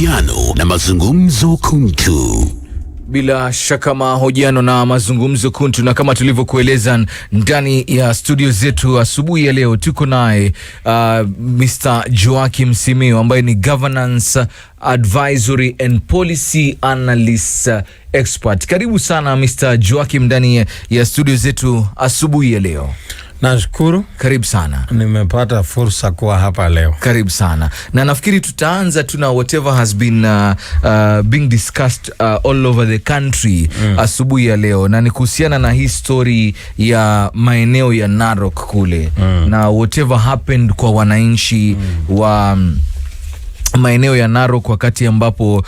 mahojiano na mazungumzo kuntu. Bila shaka mahojiano na mazungumzo kuntu, na kama tulivyokueleza ndani ya studio zetu asubuhi ya leo tuko naye Mr. Joakim Simiyu ambaye ni Governance Advisory and Policy Analyst Expert. Karibu sana Mr. Joakim ndani ya studio zetu asubuhi ya leo. Nashukuru. Karibu sana. Nimepata fursa kuwa hapa leo. Karibu sana. Na nafikiri tutaanza tuna whatever has been being discussed all over the country asubuhi ya leo, na ni kuhusiana na hii story ya maeneo ya Narok kule na whatever happened kwa wananchi wa maeneo ya Narok wakati ambapo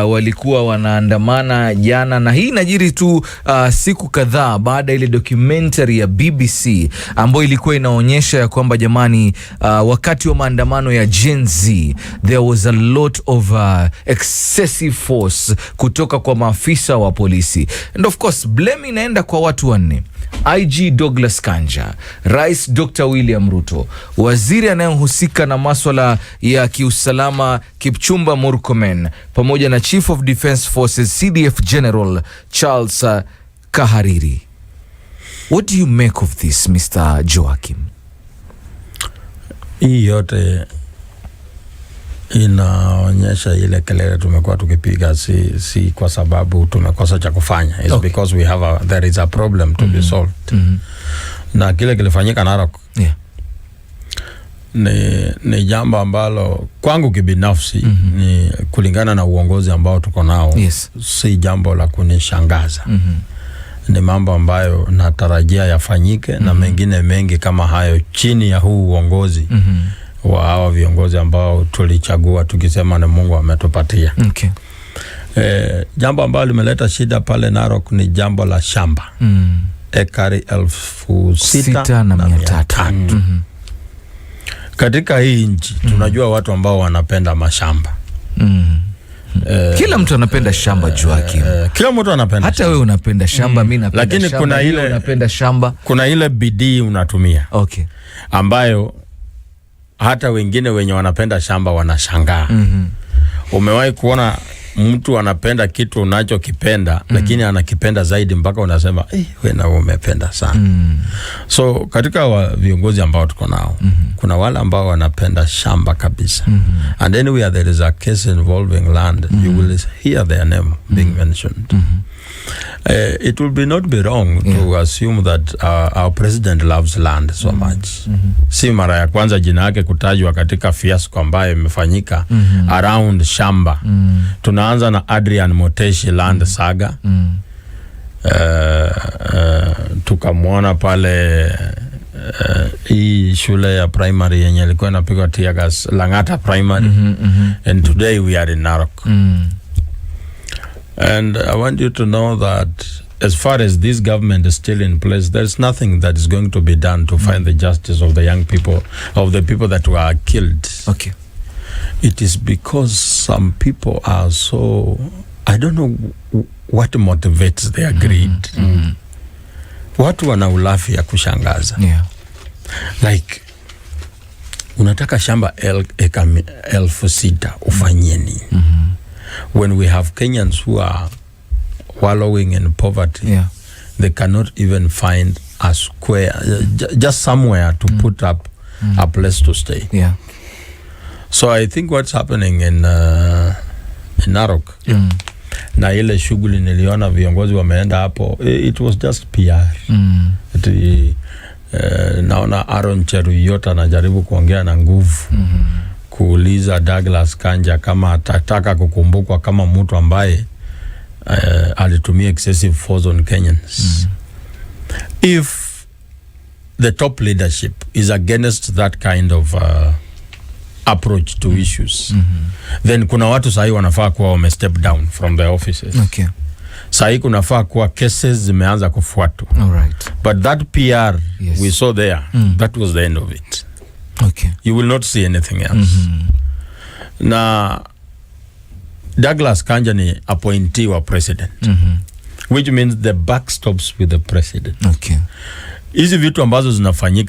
walikuwa wanaandamana jana, na hii inajiri tu siku kadhaa baada ile documentary ya BBC ambayo ilikuwa inaonyesha ya kwamba jamani, wakati wa maandamano ya Gen Z there was a lot of excessive force kutoka kwa maafisa wa polisi, and of course blame inaenda kwa watu wanne: IG Douglas Kanja, Rais Dr. William Ruto, waziri anayehusika na masuala ya kiusalama Kipchumba Murkomen, pamoja na Chief of Defense Forces CDF General Charles Kahariri. What do you make of this, Mr. Joakim? Hii yote inaonyesha ile kelele tumekuwa tukipiga si kwa sababu tumekosa cha kufanya. It's because there is a problem to be solved. Na kile kilifanyika Narok ni jambo ambalo kwangu kibinafsi ni kulingana na uongozi ambao tuko nao. Si jambo la kunishangaza. Ni mambo ambayo natarajia yafanyike na mengine mengi kama hayo chini ya huu uongozi wa hawa viongozi ambao tulichagua tukisema ni Mungu ametupatia. Jambo ambalo limeleta shida pale Narok ni jambo la shamba. Ekari 6,300. Katika hii nchi tunajua watu ambao wanapenda mashamba. Kila mtu anapenda shamba, Joakim. Kila mtu anapenda. Hata wewe unapenda shamba, mimi napenda lakini shamba. Kuna ile unapenda shamba. Kuna ile bidii unatumia. Ambayo hata wengine wenye wanapenda shamba wanashangaa. Umewahi kuona mtu anapenda kitu unachokipenda lakini anakipenda zaidi mpaka unasema wewe na umependa sana. So katika viongozi ambao tuko nao kuna wale ambao wanapenda shamba kabisa. And anyway there is a case involving land, you will hear their name being mentioned. It will not be wrong to assume that our president loves land so much. Si mara ya kwanza jina yake kutajwa katika fiasco ambayo imefanyika around shamba. Tunaanza na Adrian Moteshi land saga. Tukamwona pale hii shule ya primary yenye ilikuwa inapigwa tear gas, Langata Primary. And today we are in Narok. And I want you to know that as far as this government is still in place, there's nothing that is going to be done to find the justice of the young people, of the people that were killed. It is because some people are so, I don't know what motivates their greed. Watu wana ulafi ya kushangaza. Like, unataka shamba 6,000 ufanyie nini? When we have Kenyans who are wallowing in poverty, they cannot even find a square, just somewhere to put up a place to stay. So I think what's happening in Narok, na ile shughuli niliona viongozi wameenda hapo, it was just PR. Naona Aaron Cheruyot anajaribu kuongea na nguvu kuuliza Douglas Kanja kama atataka kukumbukwa kama mtu ambaye alitumia excessive force on Kenyans. If the top leadership is against that kind of approach to issues, then kuna watu sahi wanafaa kuwa wame step down from their offices. Sahi kunafaa kuwa cases zimeanza kufuatwa. But that PR we saw there, that was the end of it. You will not see anything else. Na Douglas Kanja ni appointee wa president, which means the buck stops with the president. hizi vitu ambazo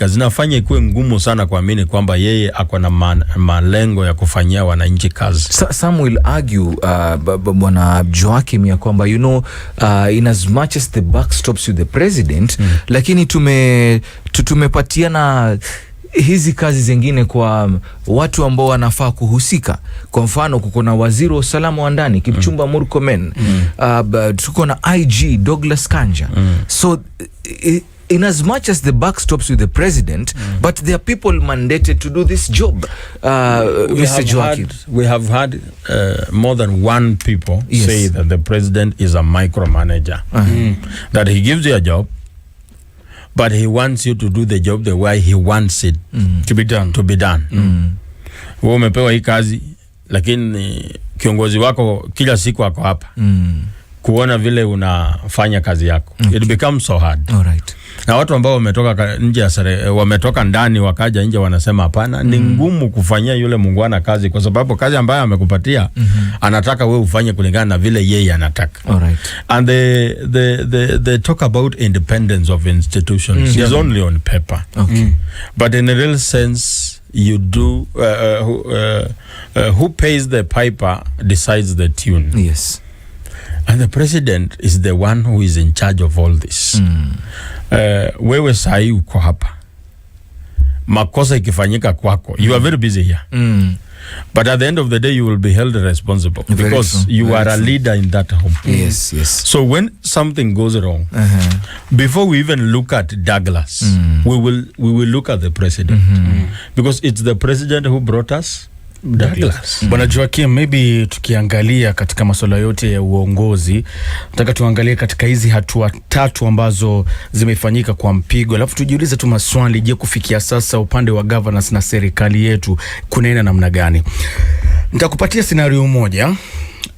zinafanya ikuwe ngumu sana kuamini kwamba yeye ako na malengo ya kufanyia wananchi kazi. Some will argue bwana Joakim ya kwamba in as much as the buck stops with the president, lakini tumepatiana hizi kazi zingine kwa watu ambao wanafaa kuhusika. Kwa mfano kuko na waziri wa usalama wa ndani Kipchumba Murkomen, tuko na IG Douglas Kanja. So in as much as the buck stops with the president, but there are people mandated to do this job. Mr. Joakim, we have had more than one people say that the president is a micromanager, that he gives you a job, but he wants you to do the job the way he wants it to be done. Wewe umepewa hii kazi, lakini kiongozi wako kila siku ako hapa kuona vile unafanya kazi yako. It becomes so hard. All right. Na watu ambao wametoka nje ya wametoka ndani wakaja nje wanasema hapana, ni ngumu kufanyia yule muungwana kazi kwa sababu kazi ambayo amekupatia anataka wewe ufanye kulingana na vile yeye anataka. All right. And they talk about independence of institutions is only on paper. Okay. But in a real sense you do who pays the piper decides the tune. Yes. And the president is the one who is in charge of all this. Wewe sahi uko hapa, makosa ikifanyika kwako, you are very busy here. But at the end of the day you will be held responsible because you are a leader in that home. Yes. So when something goes wrong, before we even look at Douglas, we will look at the president, because it's the president who brought us Douglas. Bwana Joakim, maybe tukiangalia katika masuala yote ya uongozi, nataka tuangalie katika hizi hatua tatu ambazo zimefanyika kwa mpigo, alafu tujiulize tu maswali. Je, kufikia sasa upande wa governance na serikali yetu kunaenda namna gani? Nitakupatia scenario moja.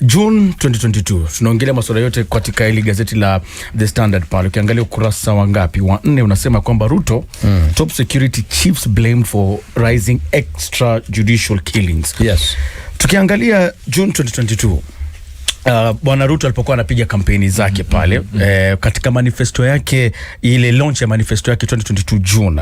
June 2022 tunaongelea masuala yote katika ile gazeti la The Standard pale. Ukiangalia ukurasa wa ngapi? wa 4 unasema kwamba Ruto top security chiefs blamed for rising extrajudicial killings. Yes. Tukiangalia June 2022 Bwana Ruto alipokuwa anapiga kampeni zake pale katika manifesto yake, ile launch ya manifesto yake 2022 June,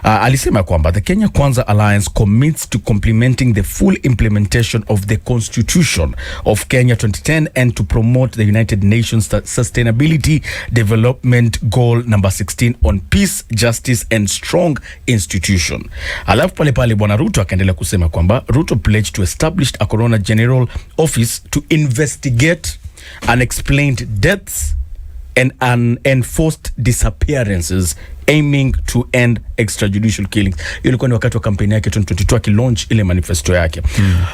alisema kwamba the Kenya Kwanza Alliance commits to complementing the full implementation of the Constitution of Kenya 2010 and to promote the United Nations Sustainability Development Goal number 16 on peace, justice and strong institution. Alafu pale Bwana Ruto akaendelea kusema kwamba Ruto pledged to establish a Coroner General Office to investigate unexplained deaths and unenforced disappearances, aiming to end extrajudicial killings. Ilikuwa ni wakati wa kampeni yake 2022 akilaunch ile manifesto yake.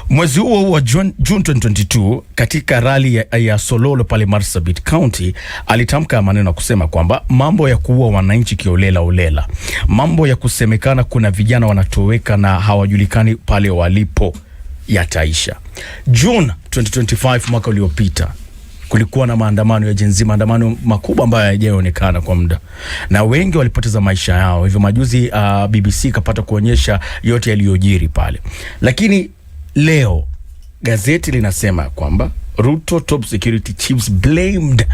Mwezi huo wa June 2022 katika rally ya Sololo pale Marsabit County, alitamka maneno kusema kwamba mambo ya kuua wananchi kiolela, mambo ya kusemekana kuna vijana wanatoweka na hawajulikani pale walipo yataisha. June 2025 mwaka uliopita kulikuwa na maandamano ya Gen Z, maandamano makubwa ambayo hayajaonekana kwa muda, na wengi walipoteza maisha yao. Hivyo majuzi BBC kapata kuonyesha yote yaliyojiri pale. Lakini leo gazeti linasema kwamba Ruto top security chiefs blamed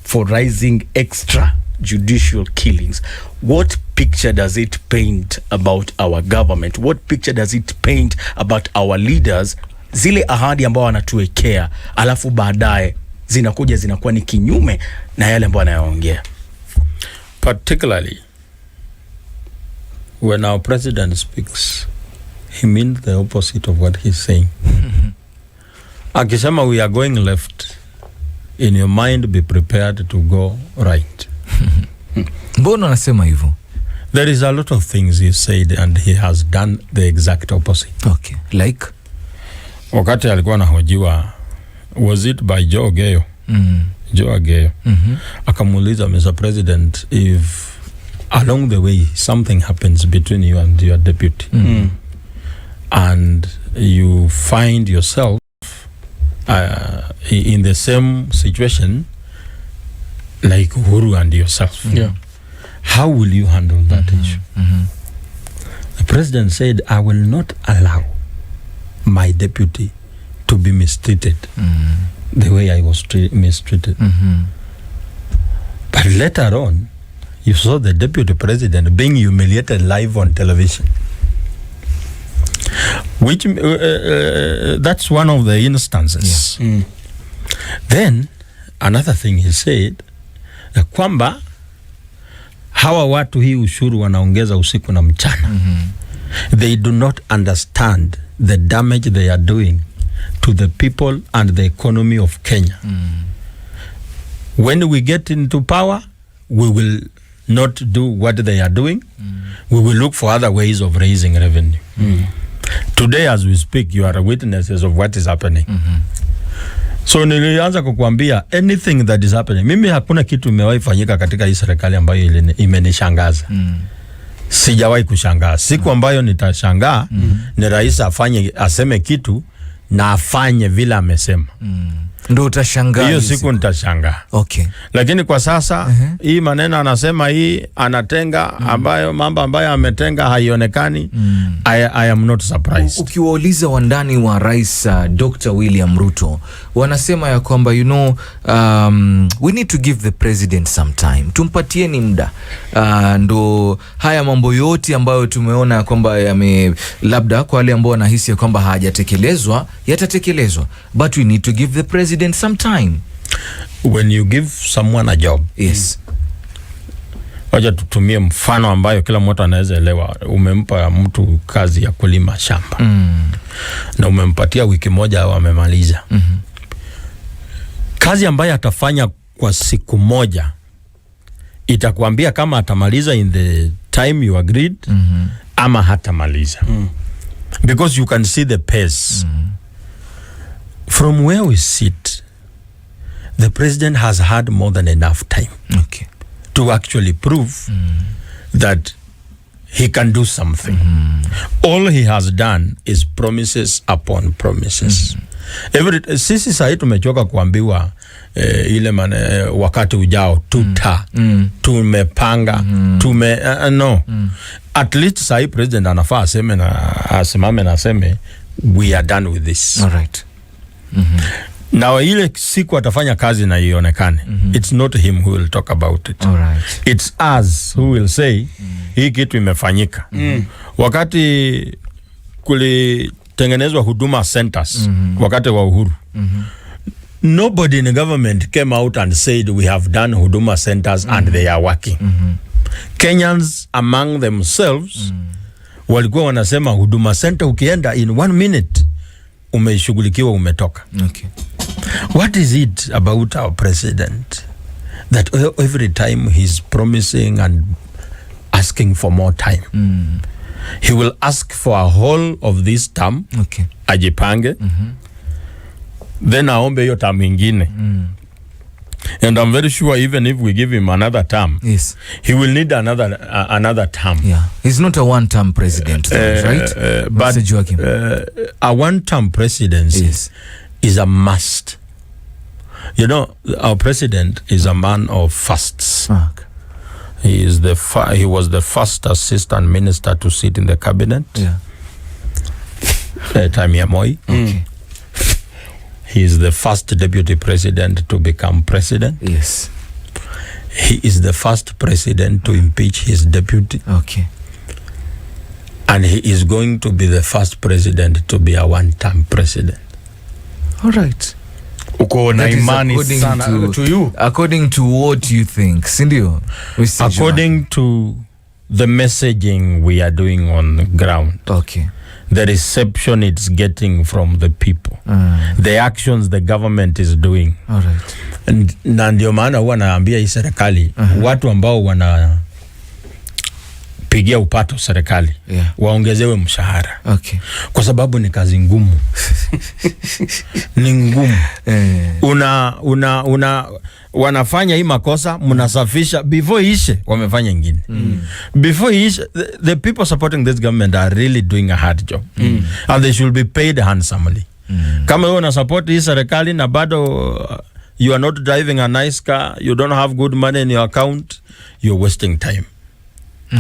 for rising extrajudicial killings. What picture does it paint about our government? What picture does it paint about our leaders? Zile ahadi ambao wanatuwekea, alafu baadaye zinakuwa ni kinyume na yale ambayo anayaongea. Particularly when our president speaks, he means the opposite of what he's saying. Akisema we are going left, in your mind be prepared to go right. Mbona anasema hivyo? There is a lot of things he said and he has done the exact opposite. Okay, like wakati alikuwa anahojiwa, was it by Joe Geyo? Joe Geyo. Akamuuliza, Mr. President, if along the way something happens between you and your deputy and you find yourself in the same situation like Uhuru and yourself, how will you handle that issue? The president said, I will not allow my deputy to be mistreated the way I was mistreated. But later on, you saw the deputy president being humiliated live on television. Which that's one of the instances. Yeah. Then another thing he said, kwamba hawa watu hii ushuru wanaongeza usiku na mchana. They do not understand the damage they are doing to the people and the economy of Kenya. When we get into power, we will not do what they are doing. We will look for other ways of raising revenue. Today as we speak, you are witnesses of what is happening. So nilianza kukuambia anything that is happening. Mimi hakuna kitu imewahi fanyika katika hii serikali ambayo imenishangaza. Sijawahi kushangaa. Siku ambayo nitashangaa ni rais aseme kitu na afanye vile amesema. Ndio utashangaa. Hiyo siku nitashangaa. Okay. Lakini kwa sasa hii maneno anasema hii anatenga ambayo mambo ambayo ametenga haionekani. I am not surprised. Ukiwauliza wandani wa rais Dr. William Ruto wanasema ya kwamba we need to give the president some time. Tumpatieni muda. Ndo haya mambo yote ambayo tumeona kwamba labda kwa wale ambao wanahisi ya kwamba hajatekelezwa yatatekelezwa, but we need to give the president some time. When you give someone a job, yes. Wacha tutumie mfano ambayo kila mtu anaweza elewa. Umempa mtu kazi ya kulima shamba. Na umempatia wiki moja au amemaliza. Kazi ambayo atafanya kwa siku moja itakuambia kama atamaliza in the time you agreed ama hatamaliza. Because you can see the pace. From where we sit, the president has had more than enough time to actually prove that he can do something. All he has done is promises upon promises. Sisi sahi tumechoka kuambiwa ile wakati ujao tumepanga no. At least sahi president anafaa asimame na aseme we are done with this. All right. Na ile siku atafanya kazi na ionekane. It's not him who will talk about it. All right. It's us who will say hii kitu imefanyika. Wakati kulitengenezwa huduma centers wakati wa Uhuru, nobody in the government came out and said we have done huduma centers and they are working. Kenyans among themselves walikuwa wanasema huduma center ukienda in 1 minute umeshughulikiwa umetoka. Okay. What is it about our president that every time he's promising and asking for more time? He will ask for a whole of this term. Okay. Ajipange. Then aombe hiyo term ingine. And I'm very sure even if we give him another term, yes, he will need another term. Yeah, he's not a one-term president, right? But Joakim, a one-term presidency is a must. You know, our president is a man of firsts. Okay. He was the first assistant minister to sit in the cabinet. Yeah. Time ya Moi. Okay. He is the first deputy president to become president. Yes. He is the first president to impeach his deputy. Okay. And he is going to be the first president to be a one-term president. All right. Uko na imani sana to you. According to what you think, Ndio? According to the messaging we are doing on the ground. Okay. The reception it's getting from the people. The actions the government is doing. All right. Na ndio maana huwa naambia hii serikali watu ambao wanapigia upato serikali waongezewe mshahara. Okay. Kwa sababu ni kazi ngumu. Ni ngumu. Wanafanya hii makosa, mnasafisha before ishe wamefanya ingine. Before ishe, the people supporting this government are really doing a hard job. And they should be paid handsomely. Kama wewe una support hii serikali na bado you are not driving a nice car, you don't have good money in your account, you're wasting time.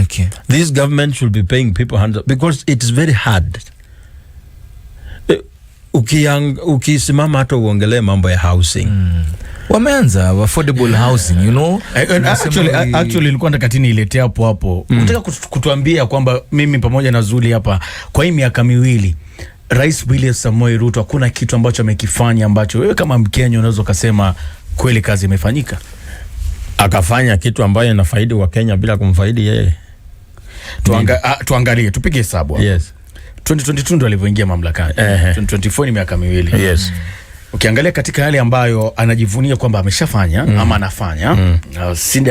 Okay. This government should be paying people because it's very hard. Ukisimama hata uongelee mambo ya housing. Wameanza affordable housing, you know. Actually nilikuwa nataka niletee hapo. Unataka kutuambia kwamba mimi pamoja na Zuli hapa kwa hii miaka miwili Rais William Samoei Ruto hakuna kitu ambacho amekifanya ambacho wewe kama Mkenya unaweza kusema kweli kazi imefanyika? Akafanya kitu ambayo inafaidi wa Kenya bila kumfaidi yeye. Tuangalie, tupige hesabu hapo. Yes. 2022 ndo alivyoingia mamlakani. 2024 ni miaka miwili. Yes. Ukiangalia katika yale ambayo anajivunia kwamba ameshafanya ama anafanya,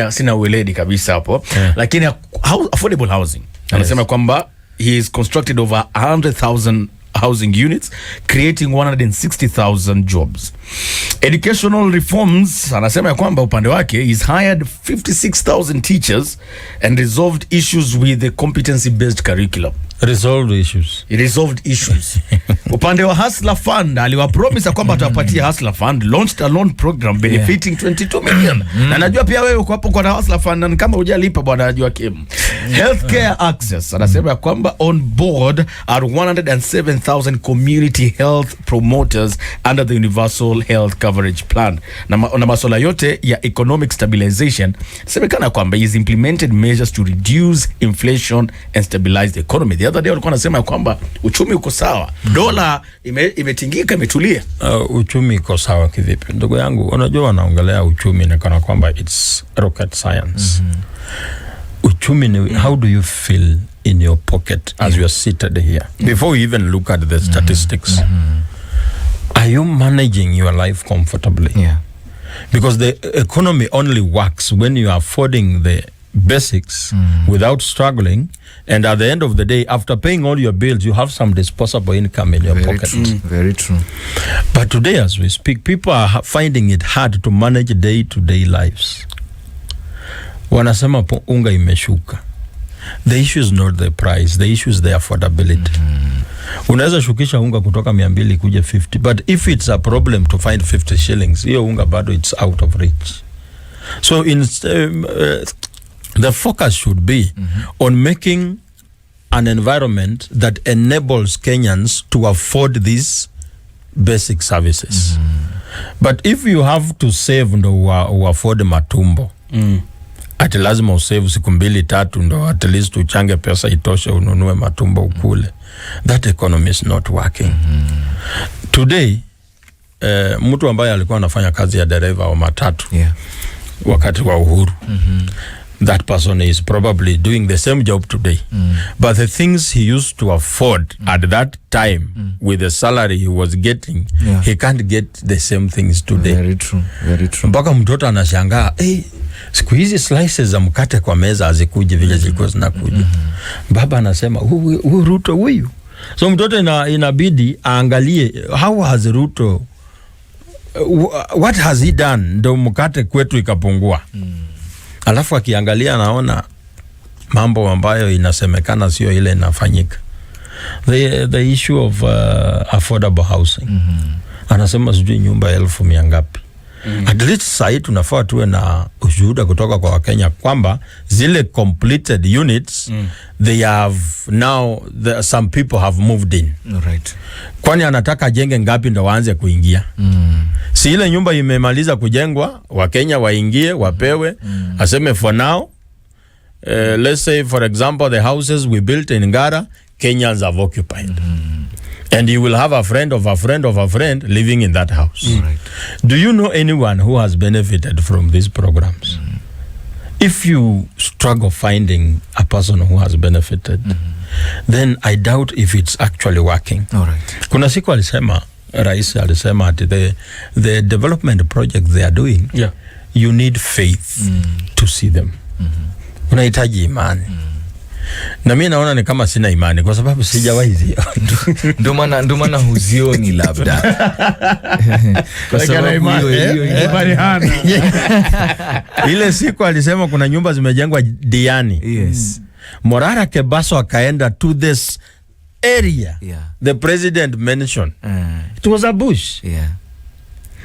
sina ueledi kabisa hapo. Lakini affordable housing. Anasema kwamba he is constructed over 100,000 housing units, creating 160,000 jobs. Educational reforms, anasema ya kwamba upande wake he's hired 56,000 teachers and resolved issues with the competency-based curriculum. Resolved issues. Upande wa Hustler Fund, aliwapromise kwamba atawapatia Hustler Fund, launched a loan program benefiting 22 million. Na najua pia wewe uko hapo kwa Hustler Fund, na kama hujalipa bwana Joakim. Healthcare access, anasema ya kwamba on board are 107,000 community health promoters under the universal health coverage plan. Na masuala yote ya economic stabilization, semekana kwamba is implemented measures to reduce inflation and stabilize the economy. The other day walikuwa wanasema kwamba uchumi uko sawa. Dola imetingika, imetulia. Uchumi uko sawa kivipi? Ndugu yangu, unajua wanaongelea uchumi na kana kwamba it's rocket science. Uchumi ni how do you feel in your pocket as you are seated here? Before we even look at the statistics. Are you managing your life comfortably? Yeah. Because the economy only works when you are affording the basics without struggling, and at the end of the day, after paying all your bills, you have some disposable income in your pocket. Very true. But today as we speak, people are finding it hard to manage day-to-day lives. Wanasema unga imeshuka. The issue is not the price, the issue is the affordability. Unaweza shukisha unga kutoka 200 kuja 50, but if it's a problem to find 50 shillings, hiyo unga bado it's out of reach. So the focus should be on making an environment that enables Kenyans to afford these basic services. But if you have to save ndo afford matumbo, ati lazima usave siku 2-3 ndo at least uchange pesa itoshe ununue matumbo ukule, that economy is not working. Today, mtu ambaye alikuwa anafanya kazi ya dereva wa matatu wakati wa uhuru, that person is probably doing the same job today. But the things he used to afford at that time with the salary he was getting, he can't get the same things today. Very true. Mpaka mtoto anashangaa, siku hizi slices za mkate kwa meza hazikuji vile zilikuwa zinakuja. Baba anasema, huyu Ruto huyu. So mtoto inabidi aangalie, how has Ruto, what has he done ndo mkate kwetu ikapungua. Alafu akiangalia naona mambo ambayo inasemekana sio ile inafanyika. The issue of affordable housing. Anasema sijui nyumba 1,000 ngapi. At least sasa tunafaa tuwe na ushuhuda kutoka kwa Wakenya kwamba zile completed units, they have now, some people have moved in. Right. Kwani anataka jenge ngapi ndo waanze kuingia? Si ile nyumba imemaliza kujengwa, Wakenya waingie, wapewe, aseme for now, let's say for example the houses we built in Ngara, Kenyans have occupied. And you will have a friend of a friend of a friend living in that house. Right. Do you know anyone who has benefited from these programs? If you struggle finding a person who has benefited, then I doubt if it's actually working. All right. Kuna siku alisema, Rais alisema ati the development project they are doing, you need faith to see them. Unahitaji imani. Na mimi naona ni kama sina imani kwa sababu sijawahi ziona. Ndio maana huzioni labda. Kwa sababu hiyo imani hana. Ile siku alisema kuna nyumba zimejengwa Diani. Yes. Morara Kebaso akaenda to this area. The president mentioned. It was a bush.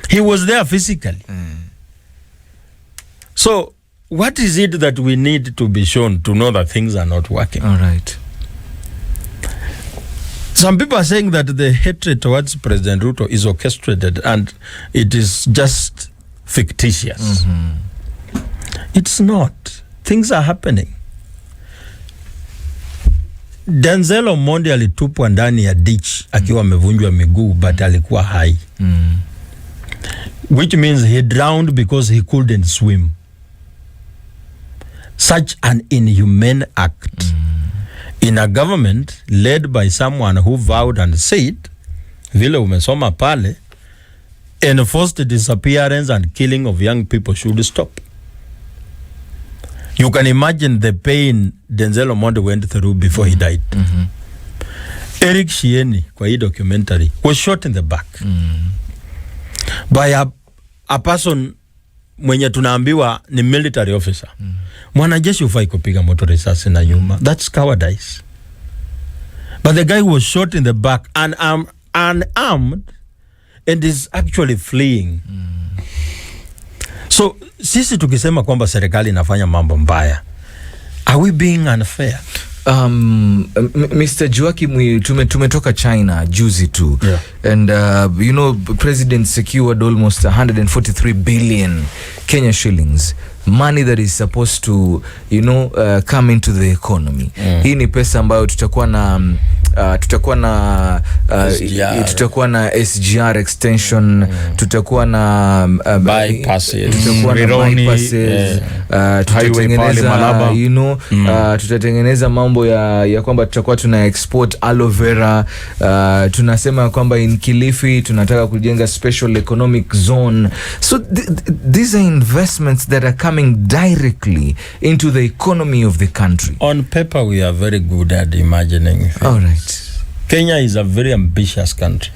He was there physically. So what is it that we need to be shown to know that things are not working? All right. Some people are saying that the hatred towards President Ruto is orchestrated and it is just fictitious. It's not. Things are happening. Denzel Omondi alitupwa ndani ya ditch akiwa amevunjwa miguu but alikuwa hai. Which means he drowned because he couldn't swim. Such an inhumane act in a government led by someone who vowed and said, vile umesoma pale, enforced disappearance and killing of young people should stop. You can imagine the pain Denzel Omondi went through before he died. Eric Shieni, kwa hii documentary, was shot in the back by a person mwenye tunaambiwa ni military officer. Mwanajeshi hufai kupiga moto risasi na nyuma. That's cowardice. But the guy was shot in the back, unarmed, and is actually fleeing. So sisi tukisema kwamba serikali inafanya mambo mbaya, are we being unfair? Mr. Joakim, tumetoka China juzi tu. Yeah. And you know, President secured almost 143 billion Kenya shillings, money that is supposed to, you know, come into the economy. Hii ni pesa ambayo tutakuwa na SGR extension, tutakuwa na bypasses, tutatengeneza, you know, tutatengeneza mambo ya kwamba tutakuwa tuna export aloe vera. Tunasema kwamba in Kilifi tunataka kujenga special economic zone. So these are investments that are coming directly into the economy of the country. On paper, we are very good at imagining things. All right. Kenya is a very ambitious country.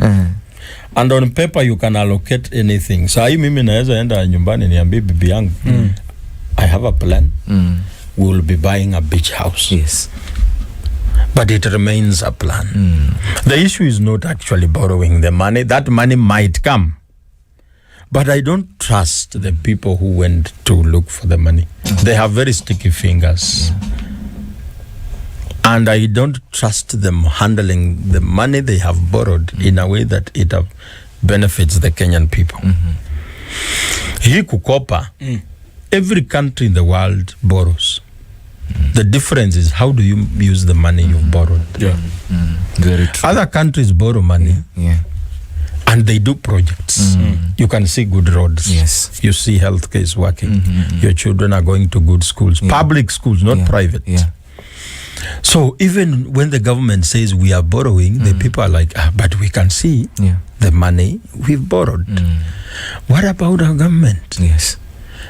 And on paper, you can allocate anything. So hii mimi naweza enda nyumbani niambie bibi yangu, I have a plan. We will be buying a beach house. Yes. But it remains a plan. The issue is not actually borrowing the money. That money might come. But I don't trust the people who went to look for the money. They have very sticky fingers. And I don't trust them handling the money they have borrowed in a way that it benefits the Kenyan people. Hii kukopa, every country in the world borrows. The difference is how do you use the money you've borrowed. Very true. Other countries borrow money. And they do projects. You can see good roads. Yes. You see healthcare is working. Your children are going to good schools. Public schools, not private. So even when the government says we are borrowing, the people are like, but we can see the money we've borrowed. What about our government? Yes.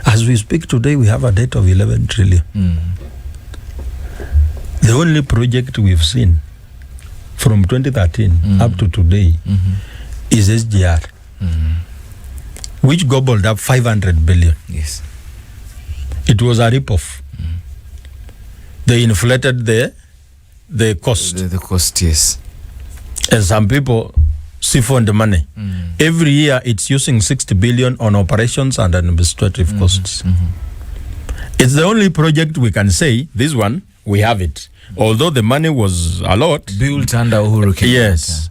As we speak today, we have a debt of 11 trillion. The only project we've seen from 2013 up to today is SGR, which gobbled up 500 billion. Yes. It was a rip-off. They inflated the cost. The cost, yes. And some people siphoned money. Every year it's using 60 billion on operations and administrative costs. It's the only project we can say, this one, we have it. Although the money was a lot. Built under Uhuru Kenyatta. Yes.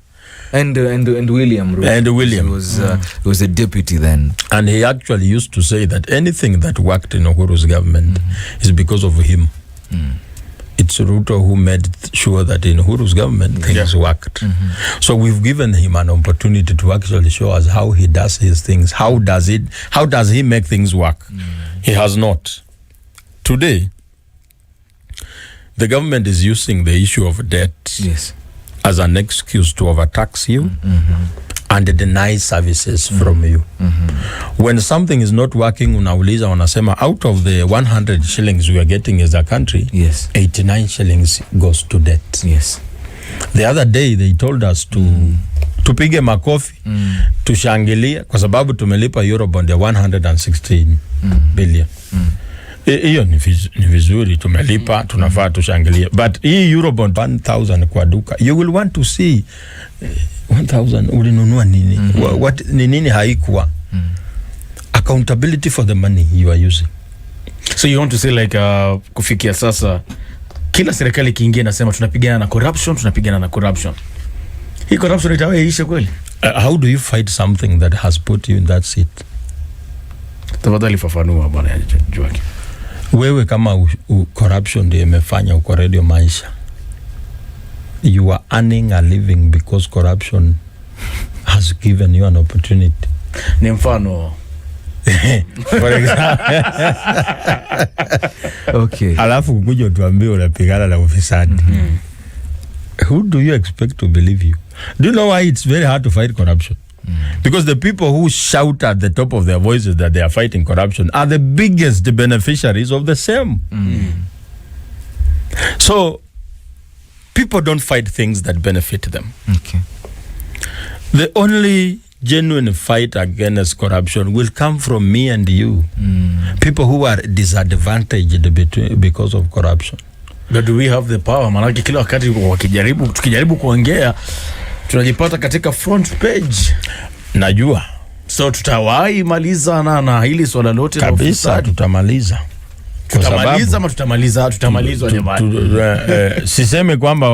And William Ruto. And William. He was a deputy then. And he actually used to say that anything that worked in Uhuru's government is because of him. It's Ruto who made sure that in Uhuru's government things worked. So we've given him an opportunity to actually show us how he does his things. How does he make things work? He has not. Today, the government is using the issue of debt as an excuse to overtax you and deny services from you. When something is not working, unauliza wanasema out of the 100 shillings we are getting as a country, 89 shillings goes to debt. The other day they told us to tupige makofi, tushangilia kwa sababu tumelipa Eurobond ya 116 billion. Hiyo ni vizuri, tumelipa, tunafaa tushangilia. But hii Eurobond 1,000 kwa duka, you will want to see 1,000 ulinunua nini? What ni nini haikuwa? Accountability for the money you are using. So you want to say like kufikia sasa kila serikali kiingia nasema tunapigana na corruption. Hii corruption itawahi ishe kweli? How do you fight something that has put you in that seat? Tafadhali fafanua bwana Joakim. Wewe kama corruption ndio imefanya uko Radio Maisha, you are earning a living because corruption has given you an opportunity. Ni mfano For example. Okay. Alafu kukuja tuambie unapigana na ufisadi. Who do you expect to believe you? Do you know why it's very hard to fight corruption? Because the people who shout at the top of their voices that they are fighting corruption are the biggest beneficiaries of the same. So people don't fight things that benefit them. Okay. The only genuine fight against corruption will come from me and you. People who are disadvantaged because of corruption. But do we have the power? Manake kila wakati tukijaribu kuongea tunajipata katika front page. Najua. So tutawahi maliza na hili swala lote la kabisa, tutamaliza. Tutamalizwa jamani. Siseme kwamba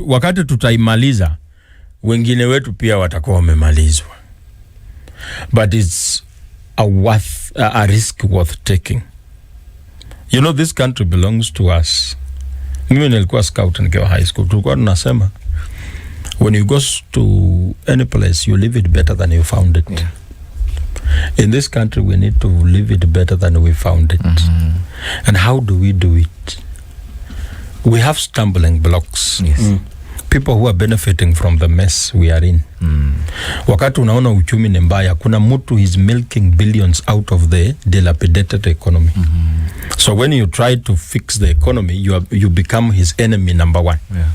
wakati tutaimaliza wengine wetu pia watakuwa wamemalizwa. But it's a risk worth taking. You know, this country belongs to us. Mimi nilikuwa scout nikiwa high school. Tulikuwa tunasema when you go to any place you leave it better than you found it. Yeah. In this country we need to leave it better than we found it. And how do we do it? We have stumbling blocks. Yes. People who are benefiting from the mess we are in. Wakati unaona uchumi ni mbaya, kuna mtu is milking billions out of the dilapidated economy. So when you try to fix the economy, you become his enemy number one. Yeah.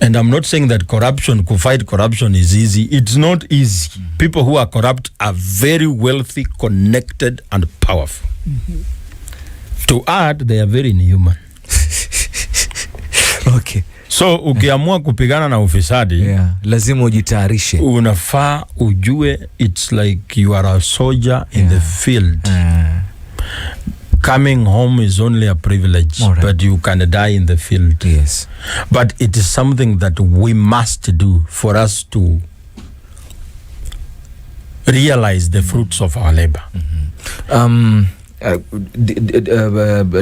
And I'm not saying that to fight corruption is easy. It's not easy. People who are corrupt are very wealthy, connected, and powerful. To add, they are very inhuman. Okay. So ukiamua kupigana na ufisadi, lazima ujitayarishe. Unafaa ujue it's like you are a soldier in the field. Coming home is only a privilege, but you can die in the field. Yes. But it is something that we must do for us to realize the fruits of our labor.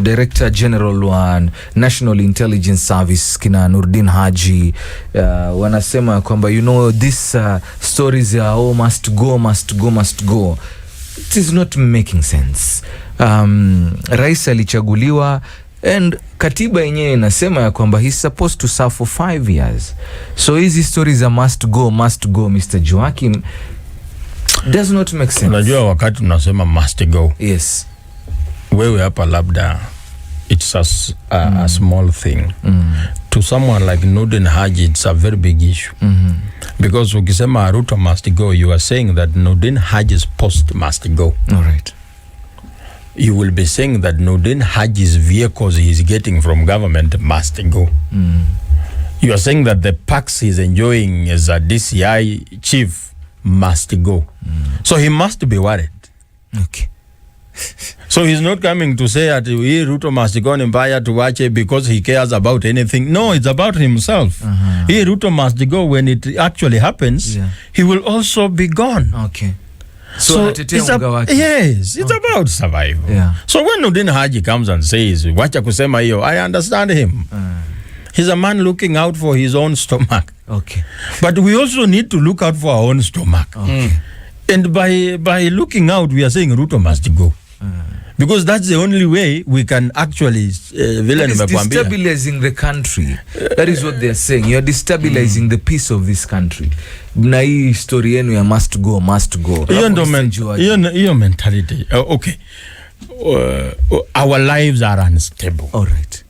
Director General wa National Intelligence Service kina Nurdin Haji wanasema kwamba this stories are must go. It is not making sense. Rais alichaguliwa and katiba yenyewe inasema ya kwamba he's supposed to serve for 5 years. So hizi stories are must go Mr. Joakim does not make sense. Unajua wakati unasema must go. Yes. Wewe hapa labda it's a small thing. To someone like Nurdin Haji it's a very big issue. Because ukisema Ruto must go, you are saying that Nurdin Haji's post must go. All right. You will be saying that Nurdin Haji's vehicles he is getting from government must go. You are saying that the perks he is enjoying as a DCI chief must go. So he must be worried. Okay. So he's not coming to say that Ruto must go and buy to watch it because he cares about anything. No, it's about himself. Ruto must go when it actually happens. He will also be gone. Okay. So it's about survival. Yeah. So when Nurdin Haji comes and says, wacha kusema hiyo, I understand him. He's a man looking out for his own stomach. Okay. But we also need to look out for our own stomach. Okay. And by looking out, we are saying Ruto must go. Because that's the only way we can actually destabilizing the country. That is what they are saying. You are destabilizing the peace of this country. Na hii story yenu ya must go. Hiyo mentality. Okay. Our lives are unstable. All right.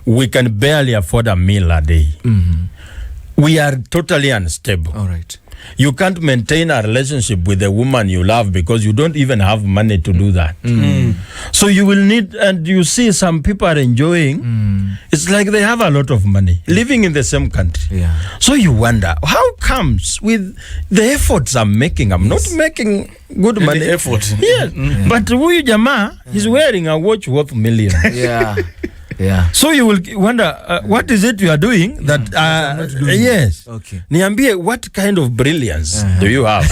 We can barely afford a meal a day. We are totally unstable. All right. You can't maintain a relationship with a woman you love because you don't even have money to do that. So you will need, and you see some people are enjoying, it's like they have a lot of money, living in the same country. Yeah. So you wonder, how comes with the efforts I'm making, I'm not making good money. Effort. Yeah. But huyu jamaa, he's wearing a watch worth millions. Yeah. Yeah. So you will wonder, what is it you are doing that, I'm not doing yes. Okay. Niambie, what kind of brilliance do you have?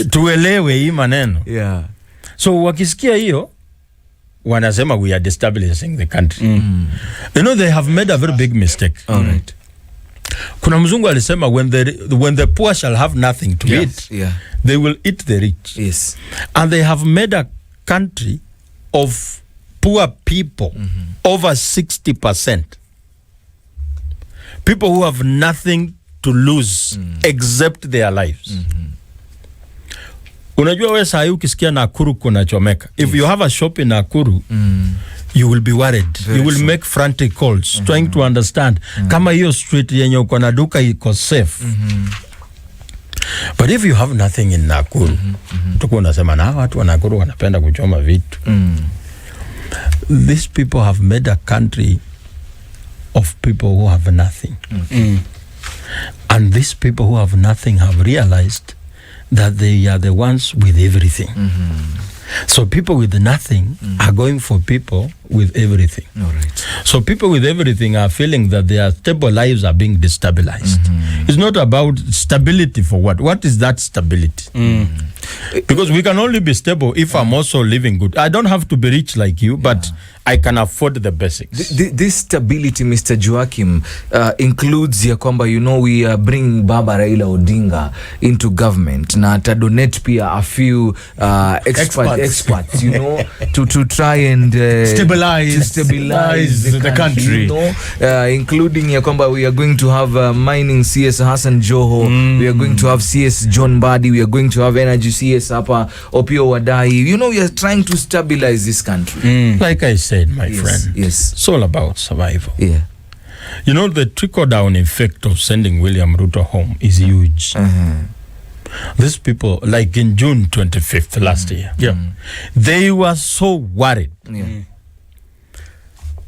Tuelewe hii maneno. Yeah. So wakisikia hiyo, wanasema we are destabilizing the country. You know, they have made a very big mistake. All right. Kuna mzungu alisema, when the poor shall have nothing to eat, they will eat the rich. Yes. And they have made a country of poor people, over 60%. People who have nothing to lose except their lives. Unajua we saa hii ukisikia Nakuru kuna chomeka. If you have a shop in Nakuru, you will be worried. You will make frantic calls trying to understand kama hiyo street yenye uko na duka iko safe. But if you have nothing in Nakuru, tuko unasema na watu wa Nakuru wanapenda kuchoma vitu. These people have made a country of people who have nothing. And these people who have nothing have realized that they are the ones with everything. So people with nothing are going for people with everything. All right. So people with everything are feeling that their stable lives are being destabilized. It's not about stability for what? What is that stability? Because we can only be stable if I'm also living good. I don't have to be rich like you, but I can afford the basics. This stability, Mr. Joakim, includes ya kwamba, you know, we are bringing Baba Raila Odinga into government na donate pia a few experts, you know, to try and stabilize the country, you know, including ya kwamba we are going to have mining CS Hassan Joho, we are going to have CS John Badi, we are going to have energy CS hapa Opio Wadai. You know, we are trying to stabilize this country. Like I said, my friend, yes, it's all about survival. Yeah. You know, the trickle-down effect of sending William Ruto home is huge. These people, like in June 25th last year, they were so worried.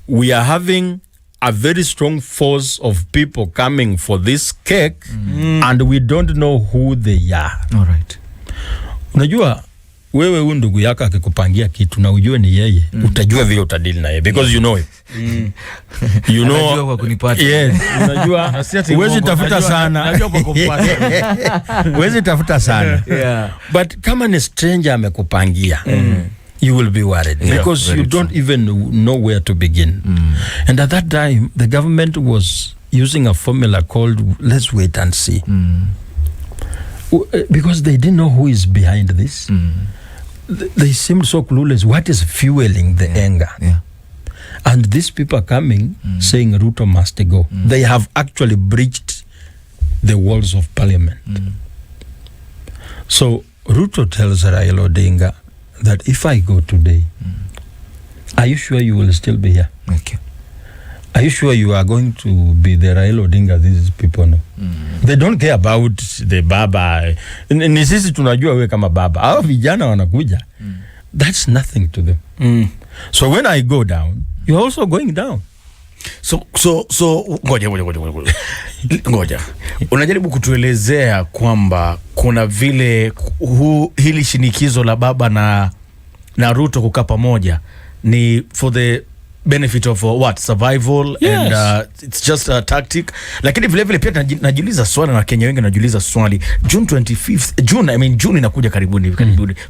We are having a very strong force of people coming for this cake, and we don't know who they are. All right. Unajua, wewe huyu ndugu yako akikupangia kitu na ujue ni yeye, utajua vile utadili na yeye because you know him. You know, unajua kwa kunipata. Yes, unajua huwezi tafuta sana. Najua kwa kumpata. Huwezi tafuta sana. Yeah. But kama ni stranger amekupangia, you will be worried because you don't even know where to begin. And at that time, the government was using a formula called let's wait and see. Because they didn't know who is behind this. They seemed so clueless. What is fueling the anger? Yeah. And these people are coming saying Ruto must go. They have actually breached the walls of parliament. So Ruto tells Raila Odinga that if I go today, are you sure you will still be here? Okay. Are you sure you are going to be the Raila Odinga these people know? They don't care about the baba. Ni sisi tunajua we kama baba. Hao vijana wanakuja. That's nothing to them. So when I go down, you're also going down. So ngoja. Unajaribu kutuelezea kwamba kuna vile hili shinikizo la baba na Ruto kukaa pamoja ni for the benefit of what? Survival. Yes. And it's just a tactic. Lakini vile vile pia najiuliza swali na Kenya wengi najiuliza swali. June 25th, June inakuja karibuni.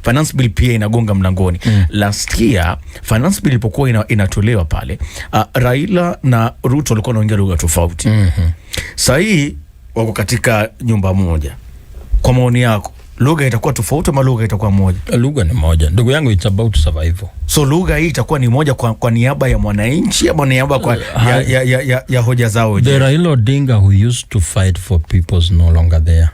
Finance bill pia inagonga mlangoni. Last year, finance bill ilipokuwa inatolewa pale, Raila na Ruto walikuwa wanaongea lugha tofauti. Sasa hii wako katika nyumba moja. Kwa maoni yako, lugha itakuwa tofauti ama lugha itakuwa moja? Lugha ni moja. Ndugu yangu, it's about survival. So lugha hii itakuwa ni moja kwa niaba ya mwananchi ama niaba kwa ya hoja zao. The Raila Odinga who used to fight for people is no longer there.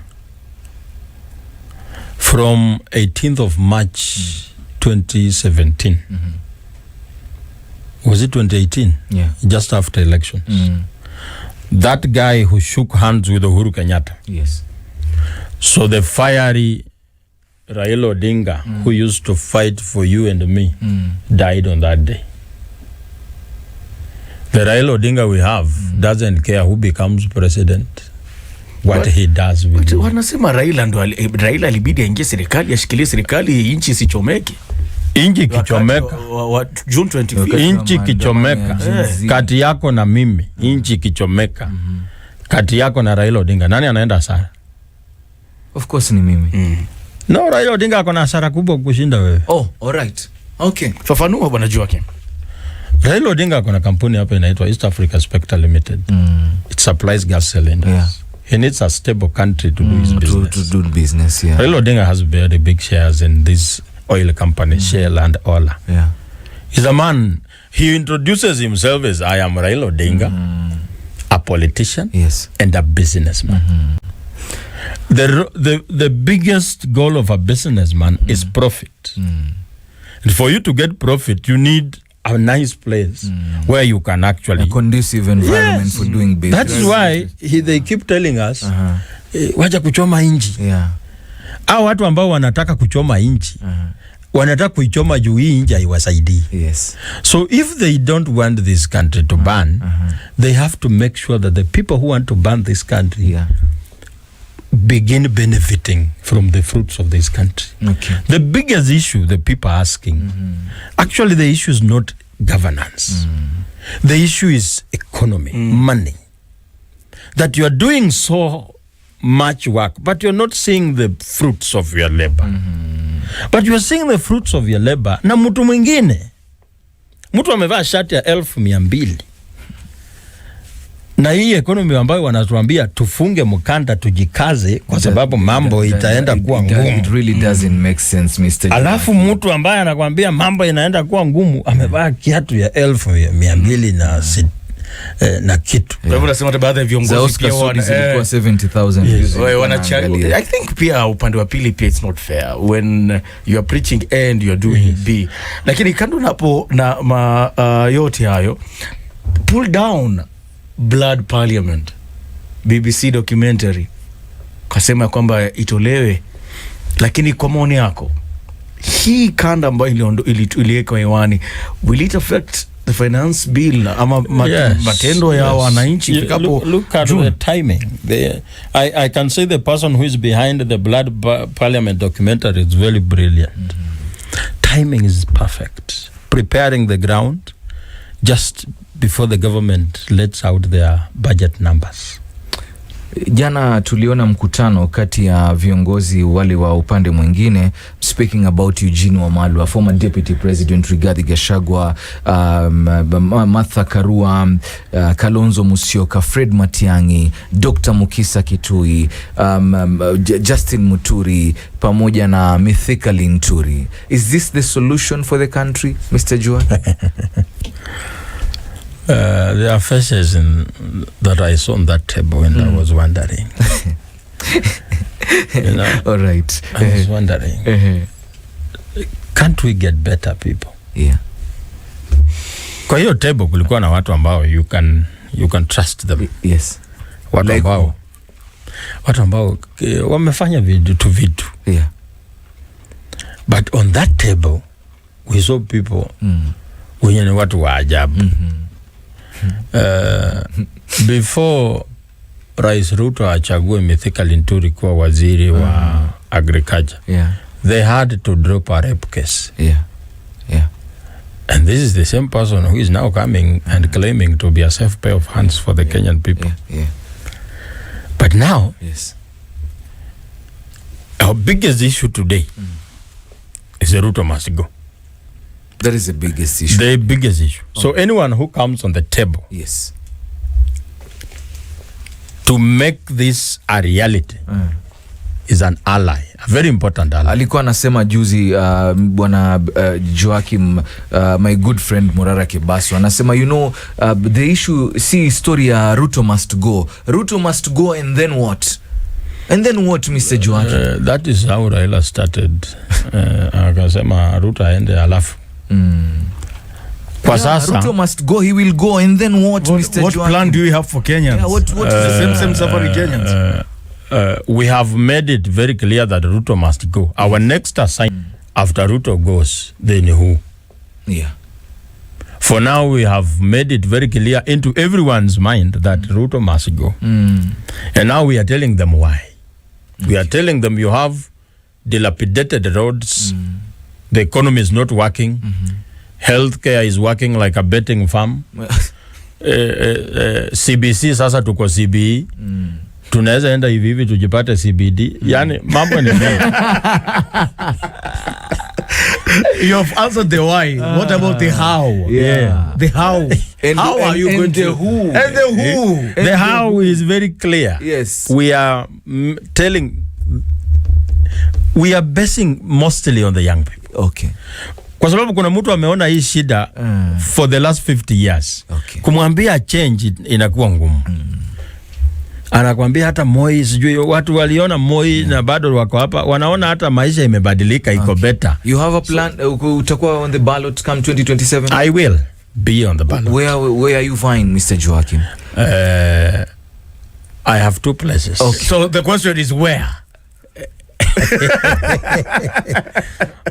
From 18th of March 2017. Was it 2018? Yeah. Just after elections. That guy who shook hands with Uhuru Kenyatta. Yes. So the fiery Raila Odinga, who used to fight for you and me, died on that day. The Raila Odinga we have doesn't care who becomes president, what he does with you. Wanasema Raila alibidi aingie serikali, ashikilie serikali, nchi isichomeke. Inchi kichomeka. June 25. Inchi kichomeka. Kati yako na mimi. Inchi kichomeka. Kati yako na Raila Odinga. Nani anaenda hasara? Of course ni mimi. No, Raila Odinga ako na hasara kubwa kushinda wewe. Oh, alright. Okay. Fafanua bwana Joakim. Raila Odinga ako na kampuni hapa inaitwa East Africa Spectre Limited. It supplies gas cylinders. Yeah. He needs a stable country to do his business. To do business, yeah. Raila Odinga has very big shares in this oil company, Shell and Ola. Yeah. He's a man, he introduces himself as I am Raila Odinga, a politician, yes, and a businessman. The biggest goal of a businessman is profit. And for you to get profit, you need a nice place where you can actually... A conducive environment for doing business. That's why they keep telling us, wacha kuchoma inji. Yeah. Hao watu ambao wanataka kuchoma inji, wanataka kuichoma juu hii inji haiwasaidii. Yes. So if they don't want this country to burn, they have to make sure that the people who want to burn this country begin benefiting from the fruits of this country. Okay. The biggest issue the people are asking, actually the issue is not governance. The issue is economy, money. That you are doing so much work, but you're not seeing the fruits of your labor. But you are seeing the fruits of your labor. Na mtu mwingine, mtu amevaa shati ya 1200. Na hii economy ambayo wanatuambia tufunge mkanda tujikaze kwa sababu mambo itaenda kuwa ngumu. It really doesn't make sense, Mr. Alafu mtu ambaye anakuambia mambo inaenda kuwa ngumu amevaa kiatu ya 1200 na kitu. Kwa hivyo nasema baadhi ya viongozi pia zilikuwa 70,000. Wewe wanachangia. I think pia upande wa pili pia it's not fair when you are preaching A and you are doing B. Lakini kando napo na yote hayo, pull down Blood Parliament, BBC documentary kasema kwamba itolewe, lakini kwa maoni yako hii kanda ambayo iliwekwa hewani, will it affect the finance bill ama matendo ya wananchi ifikapo? Look at the timing. I can say the person who is behind the Blood Parliament documentary is very brilliant. Timing is perfect. Preparing the ground just before the government lets out their budget numbers. Jana tuliona mkutano kati ya viongozi wale wa upande mwingine, speaking about Eugene Wamalwa, former deputy president, Rigathi Gachagua, Martha Karua, Kalonzo Musyoka, Fred Matiang'i, Dr. Mukisa Kitui, Justin Muturi pamoja na Mithika Linturi. Is this the solution for the country, Mr. Jua? There are faces that I saw on that table when I was wondering. You know, all right. I was wondering, can't we get better people? Yeah. Kwa hiyo table kulikuwa na watu ambao you can trust them. Yes. Watu ambao wamefanya vitu. Yeah. But on that table we saw people wenye ni watu wa ajabu. Before Rais Ruto achague Mithika Linturi kuwa waziri wa agriculture, they had to drop a rape case. And this is the same person who is now coming and claiming to be a safe pair of hands for the Kenyan people. But now, our biggest issue today is the Ruto must go. That is the biggest issue. The biggest issue. So anyone who comes on the table to make this a reality is an ally, a very important ally. Alikuwa anasema juzi bwana Joakim, my good friend Morara Kebaso, anasema the issue si story ya Ruto must go. Ruto must go and then what? And then what, Mr. Joakim? That is how Raila started. Akasema Ruto aende alafu. Kwa sasa Ruto must go, he will go, and then what, Mr. What Joakim? plan do you have for Kenyans? Yeah, what is the same safari Kenyans? We have made it very clear that Ruto must go. Our next assignment after Ruto goes, then who? For now, we have made it very clear into everyone's mind that Ruto must go. And now we are telling them why. We are telling them you have dilapidated roads, The economy is not working. Healthcare is working like a betting farm. CBC sasa tuko CBE. Tunaweza enda hivi tujipate CBD. Yani mambo ni mengi. You have answered the why. What about the how? Yeah. The how. How are you going to? The who? And the who. The how is very clear. Yes. We are we are basing mostly on the young people. Okay. Kwa sababu kuna mtu ameona hii shida for the last 50 years. Okay. Kumwambia change inakuwa ngumu. Anakuambia hata Moi, sijui watu waliona Moi na bado wako hapa, wanaona hata maisha imebadilika, iko better. You have a plan, utakuwa on the ballot come 2027? I will be on the ballot. Where are you vying, Mr. Joakim? I have 2 places. Okay. So the question is where?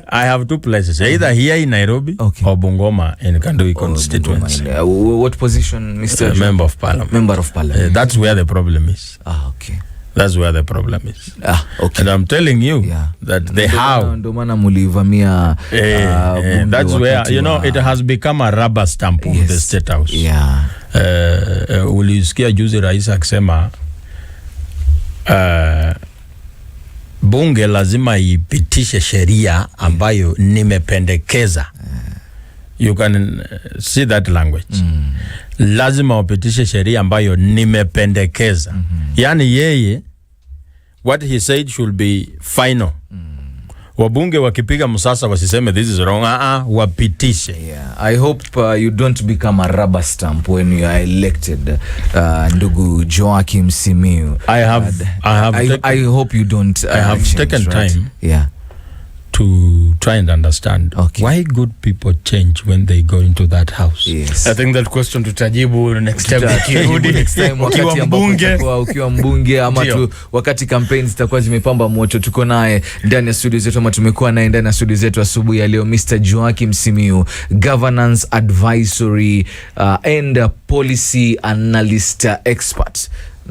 I have 2 places, either here in Nairobi or Bungoma in Kandui constituency. What position, Mr. Member of Parliament. Member of Parliament. That's where the problem is. Okay. That's where the problem is. Okay. And I'm telling you that the how. That's where, you know, it has become a rubber stamp of the State House. Yeah. Ulisikia juzi rais akisema bunge lazima ipitishe sheria ambayo nimependekeza. You can see that language. Lazima wapitishe sheria ambayo nimependekeza. Yani yeye, what he said should be final. Wabunge wakipiga msasa wasiseme this is wrong. Wapitishe. I hope you don't become a rubber stamp when you are elected, ndugu Joakim Simiyu. I hope you don't. I have taken time to try and understand why good people change when they go into that house. Yes. I think that question tutajibu next time ukirudi. Next time ukiwa mbunge ama wakati campaigns zitakuwa zimepamba moto. Tuko naye ndani ya studio zetu, ama tumekuwa naye ndani ya studio zetu asubuhi ya leo, Mr. Joakim Simiyu, Governance Advisory and Policy Analyst Expert.